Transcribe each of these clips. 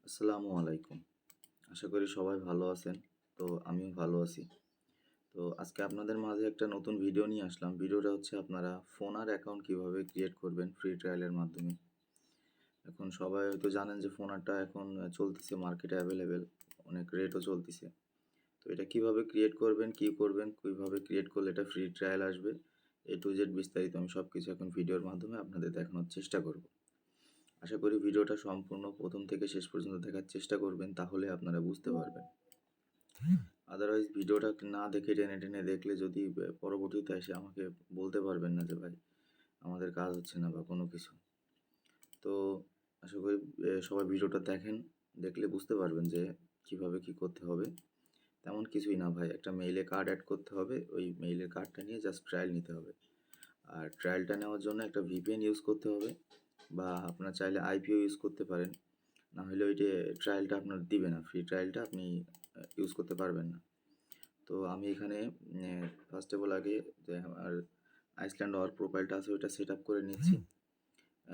আসসালামু আলাইকুম। আশা করি সবাই ভালো আছেন। তো আমিও ভালো আছি। তো আজকে আপনাদের মাঝে একটা নতুন ভিডিও নিয়ে আসলাম। ভিডিওটা হচ্ছে আপনারা ফোনার অ্যাকাউন্ট কিভাবে ক্রিয়েট করবেন ফ্রি ট্রায়ালের মাধ্যমে। এখন সবাই হয়তো জানেন যে ফোনারটা এখন চলতেছে মার্কেটে অ্যাভেলেবেল। অনেক রেটও চলতিছে। তো এটা কিভাবে ক্রিয়েট করবেন, কি করবেন, কিভাবে ক্রিয়েট করলে এটা ফ্রি ট্রায়াল আসবে, A to Z বিস্তারিত আমি সবকিছু এখন ভিডিওর মাধ্যমে আপনাদের দেখানোর চেষ্টা করব। আশা করি ভিডিওটা সম্পূর্ণ প্রথম থেকে শেষ পর্যন্ত দেখার চেষ্টা করবেন, তাহলে আপনারা বুঝতে পারবেন। আদারওয়াইজ ভিডিওটা না দেখে টেনে টেনে দেখলে যদি পরবর্তীতে এসে আমাকে বলতে পারবেন না যে ভাই আমাদের কাজ হচ্ছে না বা কোনো কিছু। তো আশা করি সবাই ভিডিওটা দেখেন, দেখলে বুঝতে পারবেন যে কিভাবে কি করতে হবে। তেমন কিছুই না ভাই, একটা মেইলে কার্ড অ্যাড করতে হবে, ওই মেইলের কার্ডটা নিয়ে জাস্ট ট্রায়াল নিতে হবে। আর ট্রায়ালটা নেওয়ার জন্য একটা VPN ইউজ করতে হবে, বা আপনার চাইলে আইপিও ইউজ করতে পারেন। না হলে ওই যে ট্রায়ালটা আপনার দিবে না, ফ্রি ট্রায়ালটা আপনি ইউজ করতে পারবেন না। তো আমি এখানে ফার্স্ট অফ অল আগে যে আমার আইসল্যান্ড ওয়ার্ক প্রোফাইলটা আছে ওইটা সেট আপ করে নিচ্ছি।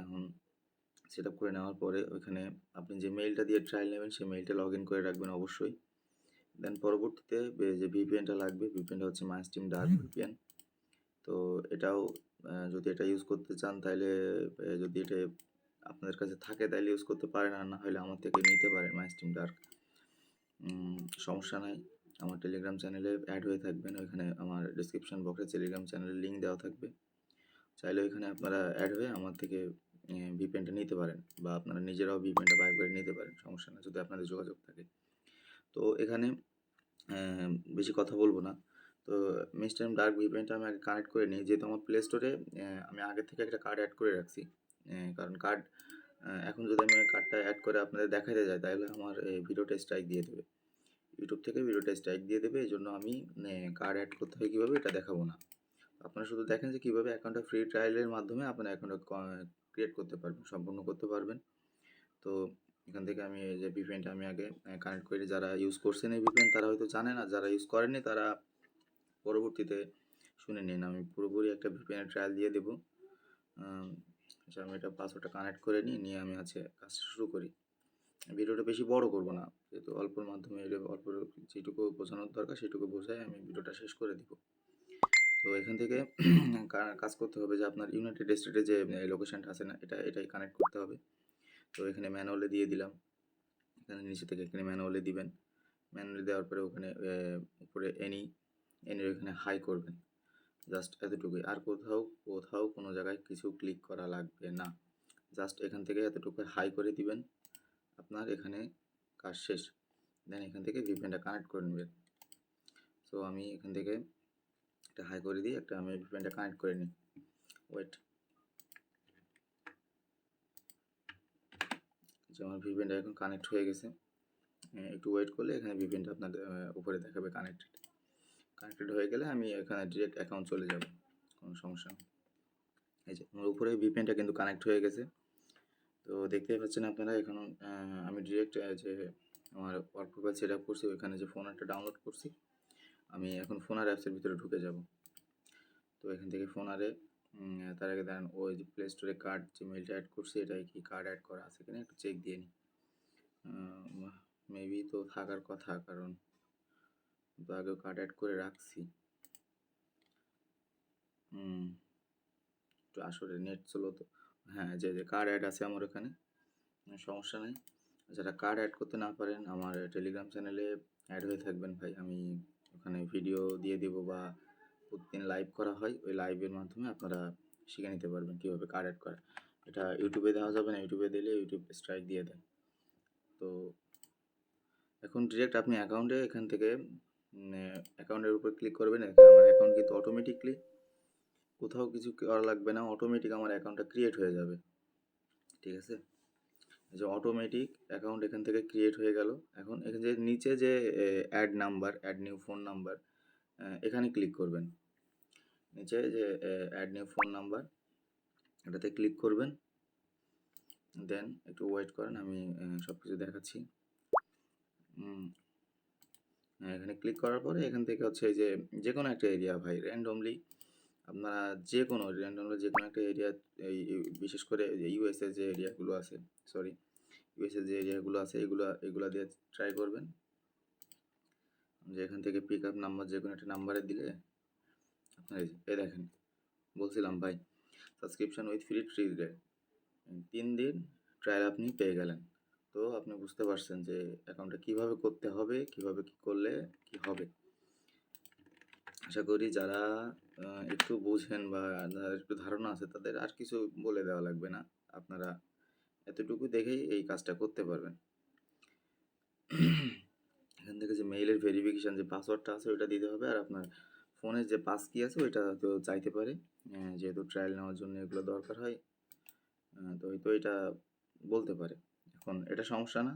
এখন সেট আপ করে নেওয়ার পরে ওইখানে আপনি যে মেইলটা দিয়ে ট্রায়াল নেবেন সেই মেইলটা লগ ইন করে রাখবেন অবশ্যই। দেন পরবর্তীতে যে ভিপিএনটা লাগবে, ভিপিএনটা হচ্ছে মাইস্ট্রিম ডার্ক ভিপিএন। তো এটাও যদি এটা ইউজ করতে চান তাহলে যদি এটা আপনাদের কাছে থাকে তাহলে ইউজ করতে পারেন, আর না হলে আমার থেকে নিতে পারেন মাইস্ট্রিম ডার্ক। সমস্যা নাই। আমার টেলিগ্রাম চ্যানেলে অ্যাড হয়ে থাকবেন, ওইখানে আমার ডিসক্রিপশন বক্সে টেলিগ্রাম চ্যানেলের লিঙ্ক দেওয়া থাকবে। চাইলে ওইখানে আপনারা অ্যাড হয়ে আমার থেকে ভিপিএনটা নিতে পারেন, বা আপনারা নিজেরাও ভিপিএনটা বাই করে নিতে পারেন, সমস্যা না যদি আপনাদের যোগাযোগ থাকে। তো এখানে বেশি কথা বলবো না। তো মিস্টার ডার্ক ভিপিএনটা আমি আগে কানেক্ট করে নিই, যেহেতু আমার প্লে স্টোরে আমি আগে থেকে একটা কার্ড অ্যাড করে রাখছি। কারণ কার্ড এখন যদি আমি ওই কার্ডটা অ্যাড করে আপনাদের দেখাতে যাই তাহলে আমার এই ভিডিওটা স্ট্রাইক দিয়ে দেবে, ইউটিউব থেকে ভিডিওটা স্ট্রাইক দিয়ে দেবে। এই জন্য আমি কার্ড অ্যাড করতে হয় কীভাবে এটা দেখাবো না। আপনারা শুধু দেখেন যে কীভাবে অ্যাকাউন্টটা ফ্রি ট্রায়ালের মাধ্যমে আপনার অ্যাকাউন্টটা ক্রিয়েট করতে পারবেন, সম্পূর্ণ করতে পারবেন। তো এখান থেকে আমি এই যে ভিপিএনটা আমি আগে কানেক্ট করি। যারা ইউজ করছেন এই ভিপিএন তারা হয়তো জানেন, আর যারা ইউজ করেননি তারা পরবর্তীতে শুনে নিন। আমি পুরোপুরি একটা ভিপিএনের ট্রায়াল দিয়ে দেবো। আচ্ছা, আমি এটা পাসওয়ার্ডটা কানেক্ট করে নিয়ে আমি কাজটা শুরু করি। ভিডিওটা বেশি বড় করব না, যেহেতু অল্পর মাধ্যমে অল্প যেটুকু বোঝানোর দরকার সেটুকু বোঝাই আমি ভিডিওটা শেষ করে দিব। তো এখান থেকে কাজ করতে হবে যে আপনার ইউনাইটেড স্টেটে যে লোকেশনটা আছে না, এটাই কানেক্ট করতে হবে। তো এখানে ম্যানুয়ালে দিয়ে দিলাম, এখানে নিচে থেকে এখানে ম্যানুয়ালে দিবেন। ম্যানুয়ালি দেওয়ার পরে ওখানে উপরে এনির ওখানে হাই করবেন, জাস্ট এতটুকুই। আর কোথাও কোনো জায়গায় কিছু ক্লিক করা লাগবে না, জাস্ট এখান থেকে এতটুকু হাই করে দিবেন, আপনার এখানে কাজ শেষ। দেন এখান থেকে ভিপিএনটা কানেক্ট করে নেবেন। সো আমি এখান থেকে একটা হাই করে দিই, আমি ভিপিএনটা কানেক্ট করে নিই। ওয়েট, যে আমার ভিপিএনটা এখন কানেক্ট হয়ে গেছে। একটু ওয়েট করলে এখানে ভিপিএনটা আপনাদের উপরে দেখাবে কানেক্টেড হয়ে গেলে আমি এখানে ডিরেক্ট অ্যাকাউন্ট চলে যাব, কোনো সমস্যা নেই। এই যে আমার উপরে ভিপিএনটা কিন্তু কানেক্ট হয়ে গেছে। তো দেখতেই পাচ্ছেন আপনারা এখন আমি ডিরেক্ট যে আমার ওয়ার্ক প্রোফাইল সেট আপ করছি ওইখানে যে ফোনারটা ডাউনলোড করছি, আমি এখন ফোনার অ্যাপসের ভিতরে ঢুকে যাব। তো এখান থেকে ফোনারে তার আগে দাঁড়ান, ওই যে প্লে স্টোরে কার্ড যে মেইলটা অ্যাড করছি এটাই কি কার্ড অ্যাড করা আছে কিনা একটু চেক দিয়ে নিই। মেবি তো থাকার কথা, কারণ তো আগেও কার্ড অ্যাড করে রাখছি। একটু আসলে নেট চলো তো। হ্যাঁ, যে কার্ড অ্যাড আছে আমার ওখানে, সমস্যা নেই। যারা কার্ড অ্যাড করতে না পারেন আমার টেলিগ্রাম চ্যানেলে অ্যাড হয়ে থাকবেন ভাই, আমি ওখানে ভিডিও দিয়ে দেবো, বা প্রতিদিন লাইভ করা হয়, ওই লাইভের মাধ্যমে আপনারা শিখে নিতে পারবেন কীভাবে কার্ড অ্যাড করা। এটা ইউটিউবে দেওয়া যাবে না, ইউটিউবে দিলে ইউটিউব স্ট্রাইক দিয়ে দেয়। তো এখন ডিরেক্ট আপনি অ্যাকাউন্টে এখান থেকে অ্যাকাউন্টের উপর ক্লিক করবেন। এখানে আমার অ্যাকাউন্ট কিন্তু অটোমেটিকলি কোথাও কিছু করা লাগবে না, অটোমেটিক আমার অ্যাকাউন্টটা ক্রিয়েট হয়ে যাবে, ঠিক আছে। যে অটোমেটিক অ্যাকাউন্ট এখান থেকে ক্রিয়েট হয়ে গেল। এখন এখানে যে নিচে যে add number, add new phone number, এখানে ক্লিক করবেন। নিচে যে অ্যাড নিউ ফোন নাম্বার এটাতে ক্লিক করবেন। দেন একটু ওয়েট করেন, আমি সব কিছু দেখাচ্ছি। এখানে ক্লিক করার পরে এখান থেকে হচ্ছে এই যে কোনো একটা এরিয়া ভাই, র্যান্ডমলি আপনারা যে কোনো একটা এরিয়া, এই বিশেষ করে ইউএসএ যে এরিয়াগুলো আছে, সরি ইউএসএ যে এরিয়াগুলো আছে এগুলা দিয়ে ট্রাই করবেন। যে এখান থেকে পিক আপ নাম্বার যে কোনো একটা নাম্বারে দিলে আপনার এই দেখেন বলছিলাম ভাই, সাবস্ক্রিপশন উইথ ফ্রি ট্রিগার 3 দিন ট্রায়াল আপনি পেয়ে গেলেন। তো আপনি বুঝতে পারছেন যে অ্যাকাউন্টটা কীভাবে করতে হবে, কীভাবে কী করলে কী হবে। আশা করি যারা একটু বুঝেন বা যাদের একটু ধারণা আছে তাদের আর কিছু বলে দেওয়া লাগবে না। আপনারা এতটুকু দেখেই এই কাজটা করতে পারবেন। এখান থেকে যে মেইলের ভেরিফিকেশান যে পাসওয়ার্ডটা আছে ওইটা দিতে হবে, আর আপনার ফোনের যে পাস কি আছে ওইটা তো চাইতে পারে, যেহেতু ট্রায়াল নেওয়ার জন্য এগুলো দরকার হয়। তো এটা বলতে পারে। এখন এটা সমস্যা না।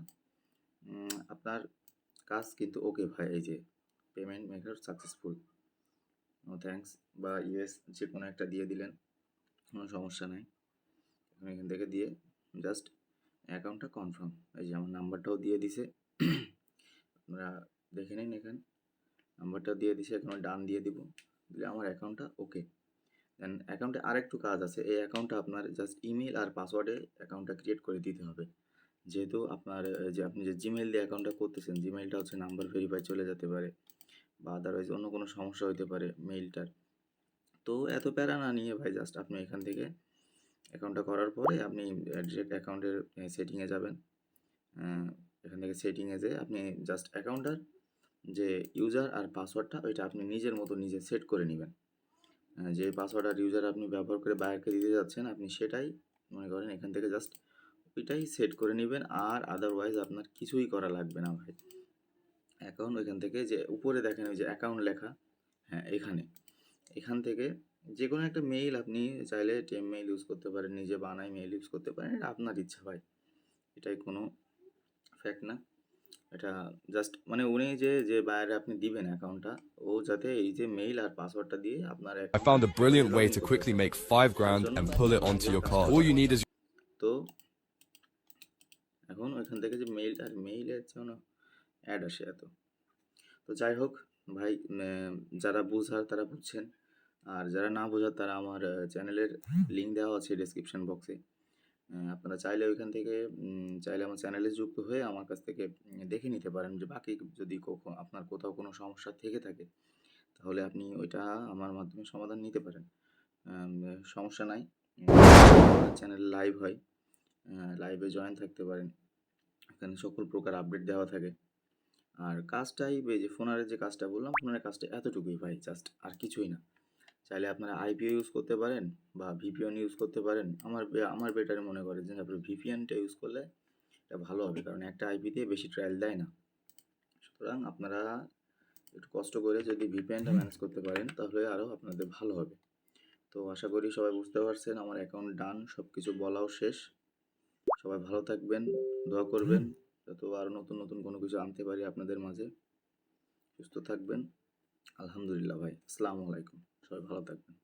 আপনার কাজ কিন্তু ওকে ভাই, এই যে payment method successful, no thanks বা ইয়েস যে কোনো একটা দিয়ে দিলেন, কোনো সমস্যা নাই। এখান থেকে দিয়ে জাস্ট অ্যাকাউন্টটা কনফার্ম, এই যে আমার নাম্বারটাও দিয়ে দিছে, আপনারা দেখে নিন। এখানে নাম্বারটা দিয়ে দিছে, এখন ডান দিয়ে দিব, দিলে আমার অ্যাকাউন্টটা ওকে। দেন অ্যাকাউন্টে আরেকটু কাজ আছে। এই অ্যাকাউন্টটা আপনার জাস্ট ইমেল আর পাসওয়ার্ডে অ্যাকাউন্টটা ক্রিয়েট করে দিতে হবে। যেহেতু আপনার যে আপনি যে জিমেইল দিয়ে অ্যাকাউন্টটা করতেছেন, জিমেইলটা হচ্ছে নাম্বার ভেরিফাই চলে যেতে পারে বা আদারওয়াইজ অন্য কোনো সমস্যা হতে পারে মেইলটার। তো এত প্যারা না নিয়ে ভাই জাস্ট আপনি এখান থেকে অ্যাকাউন্টটা করার পরে আপনি ডিরেক্ট অ্যাকাউন্টের সেটিংয়ে যাবেন। এখান থেকে সেটিংয়ে যেয়ে আপনি জাস্ট অ্যাকাউন্টটার যে ইউজার আর পাসওয়ার্ডটা ওইটা আপনি নিজের মতো নিজে সেট করে নেবেন। যে পাসওয়ার্ড আর ইউজার আপনি ব্যবহার করে বায়ারকে দিতে যাচ্ছেন, আপনি সেটাই মনে করেন এখান থেকে জাস্ট ওইটাই সেট করে নেবেন, আর আদারওয়াইজ আপনার কিছুই করা লাগবে না ভাই। অ্যাকাউন্ট ওইখান থেকে যে উপরে দেখেন ওই যে অ্যাকাউন্ট লেখা, হ্যাঁ এখান থেকে যে কোনো একটা মেইল আপনি চাইলে টেম মেইল ইউজ করতে পারেন, নিজে বানাই মেইল ইউজ করতে পারেন, এটা আপনার ইচ্ছা ভাই, এটাই কোনো ফ্যাক্ট না। এটা জাস্ট মানে উনি যে বাইরে আপনি দিবেন অ্যাকাউন্টটা, ও যাতে এই যে মেইল আর পাসওয়ার্ডটা দিয়ে আপনার I found a brilliant way login to করতে quickly পারে। make $5 জন্য and pull it onto your card. All you need is তো এখন ওইখান থেকে যে মেইলটা, আর মেইলের জন্য অ্যাড আসে এত। তো যাই হোক ভাই, যারা বুঝার তারা বুঝছেন, আর যারা না বোঝার তারা আমার চ্যানেলের লিঙ্ক দেওয়া আছে ডেসক্রিপশন বক্সে। আপনারা চাইলে ওইখান থেকে চাইলে আমার চ্যানেলে যুক্ত হয়ে আমার কাছ থেকে দেখে নিতে পারেন যে বাকি যদি আপনার কোথাও কোনো সমস্যা থেকে থাকে তাহলে আপনি ওইটা আমার মাধ্যমে সমাধান নিতে পারেন। সমস্যা নাই, চ্যানেল লাইভ হয়, লাইভে জয়েন থাকতে পারেন, এখানে সকল প্রকার আপডেট দেওয়া থাকে। আর কাজটাই এই যে ফোনারের যে কাজটা বললাম, ফোনারের কাজটা এতটুকুই ভাই, জাস্ট আর কিছুই না। চাইলে আপনারা আইপিও ইউজ করতে পারেন বা ভিপিএন ইউজ করতে পারেন। আমার বেটারে মনে করে যে আপনি ভিপিএনটা ইউজ করলে এটা ভালো হবে, কারণ একটা আইপি দিয়ে বেশি ট্রায়াল দেয় না। সুতরাং আপনারা একটু কষ্ট করে যদি ভিপিএনটা ম্যানেজ করতে পারেন তাহলে আরও আপনাদের ভালো হবে। তো আশা করি সবাই বুঝতে পারছেন, আমার অ্যাকাউন্ট ডান, সব কিছু বলাও শেষ। সবাই ভালো থাকবেন, দোয়া করবেন যাতে আরও নতুন নতুন কোনো কিছু আনতে পারি আপনাদের মাঝে। সুস্থ থাকবেন। আলহামদুলিল্লাহ ভাই, আসসালামু আলাইকুম, সবাই ভালো থাকবেন।